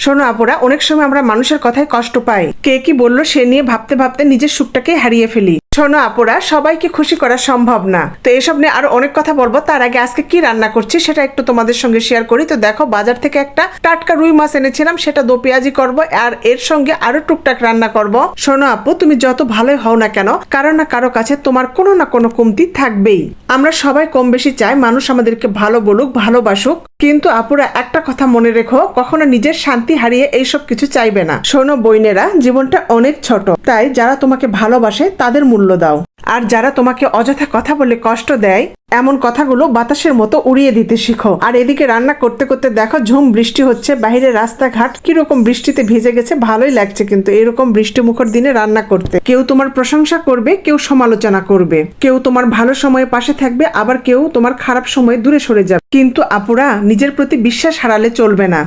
শোনো আপুরা, অনেক সময় আমরা মানুষের কথায় কষ্ট পাই, কে কি বললো সে নিয়ে ভাবতে ভাবতে নিজের সুখটাকে হারিয়ে ফেলি। শোনো আপুরা, সবাইকে খুশি করা সম্ভব না, তো এসব নিয়ে আরো অনেক কথা বলবো। তার আগে আজকে কি রান্না করছি সেটা একটু তোমাদের সঙ্গে শেয়ার করি। তো দেখো, বাজার থেকে একটা টাটকা রুই মাছ এনেছিলাম, সেটা দো পেঁয়াজি করবো, আর এর সঙ্গে আরো টুকটাক রান্না করব। শোনো আপু, তুমি যত ভালোই হও না কেন, কারো না কারো কাছে তোমার কোনো না কোনো কমতি থাকবেই। আমরা সবাই কম বেশি চাই মানুষ আমাদেরকে ভালো বলুক, ভালোবাসুক, কিন্তু আপুরা একটা কথা মনে রেখো, কখনো নিজের শান্তি হারিয়ে এইসব কিছু চাইবে না। শোনো বোনেরা, জীবনটা অনেক ছোট, তাই যারা তোমাকে ভালোবাসে তাদের মূল্য দাও, আর যারা তোমাকে অযথা কথা বলে কষ্ট দেয় এমন কথাগুলো বাতাসের মতো উড়িয়ে দিতে শিখো। আর এদিকে রান্না করতে করতে দেখো ঝুম বৃষ্টি হচ্ছে, বাইরে রাস্তাঘাট কিরকম বৃষ্টিতে ভিজে গেছে, ভালোই লাগছে কিন্তু এরকম বৃষ্টি মুখর দিনে রান্না করতে। কেউ তোমার প্রশংসা করবে, কেউ সমালোচনা করবে, কেউ তোমার ভালো সময়ে পাশে থাকবে, আবার কেউ তোমার খারাপ সময়ে দূরে সরে যাবে। কিন্তু আপুরা, নিজের প্রতি বিশ্বাস হারালে চলবে না।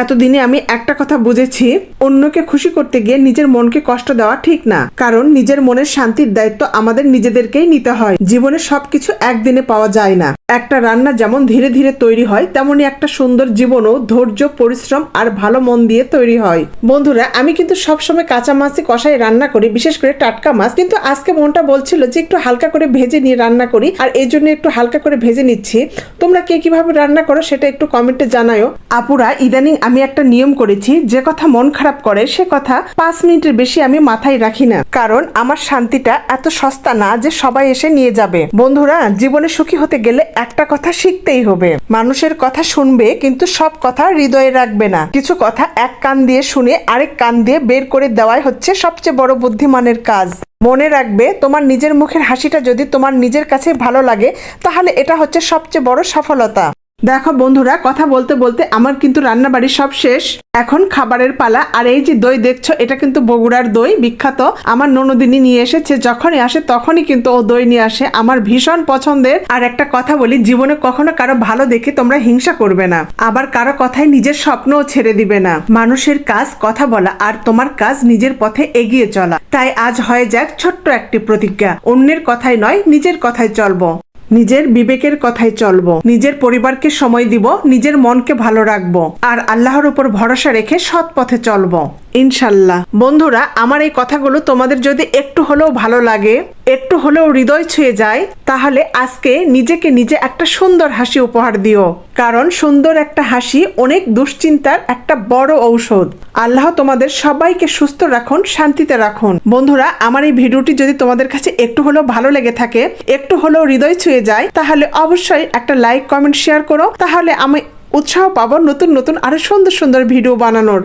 এতদিনে আমি একটা কথা বুঝেছি, অন্যকে খুশি করতে গিয়ে নিজের মনকে কষ্ট দেওয়া ঠিক না, কারণ নিজের মনের শান্তির দায়িত্ব আমাদের নিজেদেরকেই নিতে হয়। জীবনে সবকিছু একদিনে পাওয়া যায় না। একটা রান্না যেমন ধীরে ধীরে তৈরি হয়, তেমনি একটা সুন্দর জীবনও ধৈর্য, পরিশ্রম আর ভালো মন দিয়ে তৈরি হয়। বন্ধুরা, আমি কিন্তু সবসময় কাঁচা মাছই কষাই রান্না করি, বিশেষ করে টাটকা মাছ, কিন্তু আজকে মনটা বলছিল যে একটু হালকা করে ভেজে নিয়ে রান্না করি, আর এই জন্য একটু হালকা করে ভেজে নিচ্ছি। তোমরা কে কিভাবে রান্না করো সেটা একটু কমেন্টে জানাও। আপুরা, ইদানিং আমি একটা নিয়ম করেছি, যে কথা মন খারাপ করে সে কথা 5 মিনিটের বেশি আমি মাথায় রাখি না, কারণ আমার শান্তিটা এত সস্তা না যে সবাই এসে নিয়ে যাবে। বন্ধুরা, জীবনে সুখী হতে গেলে একটা কথা শিখতেই হবে, মানুষের কথা শুনবে কিন্তু সব কথা হৃদয়ে রাখবে না। কিছু কথা এক কান দিয়ে শুনে আরেক কান দিয়ে বের করে দেওয়াই হচ্ছে সবচেয়ে বড় বুদ্ধিমানের কাজ। মনে রাখবে, তোমার নিজের মুখের হাসিটা যদি তোমার নিজের কাছে ভালো লাগে, তাহলে এটা হচ্ছে সবচেয়ে বড় সফলতা। দেখো বন্ধুরা, কথা বলতে বলতে আমার কিন্তু রান্নাবাড়ি সব শেষ, এখন খাবারের পালা। আর এই যে দই দেখছো, এটা কিন্তু বগুড়ার দই, বিখ্যাত। আমার ননদিনী নিয়ে এসেছে, যখনই আসে তখনই কিন্তু ও দই নিয়ে আসে, আমার ভীষণ পছন্দের। আর একটা কথা বলি, জীবনে কখনো কারো ভালো দেখে তোমরা হিংসা করবে না, আবার কারো কথায় নিজের স্বপ্নও ছেড়ে দিবে না। মানুষের কাজ কথা বলা, আর তোমার কাজ নিজের পথে এগিয়ে চলা। তাই আজ হয়ে যাক ছোট্ট একটি প্রতিজ্ঞা, অন্যের কথাই নয়, নিজের কথায় চলবো, নিজের বিবেকের কথায় চলবো, নিজের পরিবারকে সময় দিব, নিজের মনকে ভালো রাখবো, আর আল্লাহর উপর ভরসা রেখে সৎ পথে চলবো ইনশাল্লাহ। বন্ধুরা, আমার এই কথাগুলো তোমাদের যদি একটু হলেও ভালো লাগে, একটু হলেও হৃদয় ছুঁয়ে যায়, তাহলে আজকে নিজেকে নিজে একটা সুন্দর হাসি উপহার দিও, কারণ সুন্দর একটা হাসি অনেক দুশ্চিন্তার একটা বড় ঔষধ। আল্লাহ তোমাদের সবাইকে সুস্থ রাখুন, শান্তিতে রাখুন। বন্ধুরা, আমার এই ভিডিওটি যদি তোমাদের কাছে একটু হলেও ভালো লেগে থাকে, একটু হলেও হৃদয় ছুঁয়ে যায়, তাহলে অবশ্যই একটা লাইক, কমেন্ট, শেয়ার করো, তাহলে আমি উৎসাহ পাবো নতুন নতুন আরো সুন্দর সুন্দর ভিডিও বানানোর।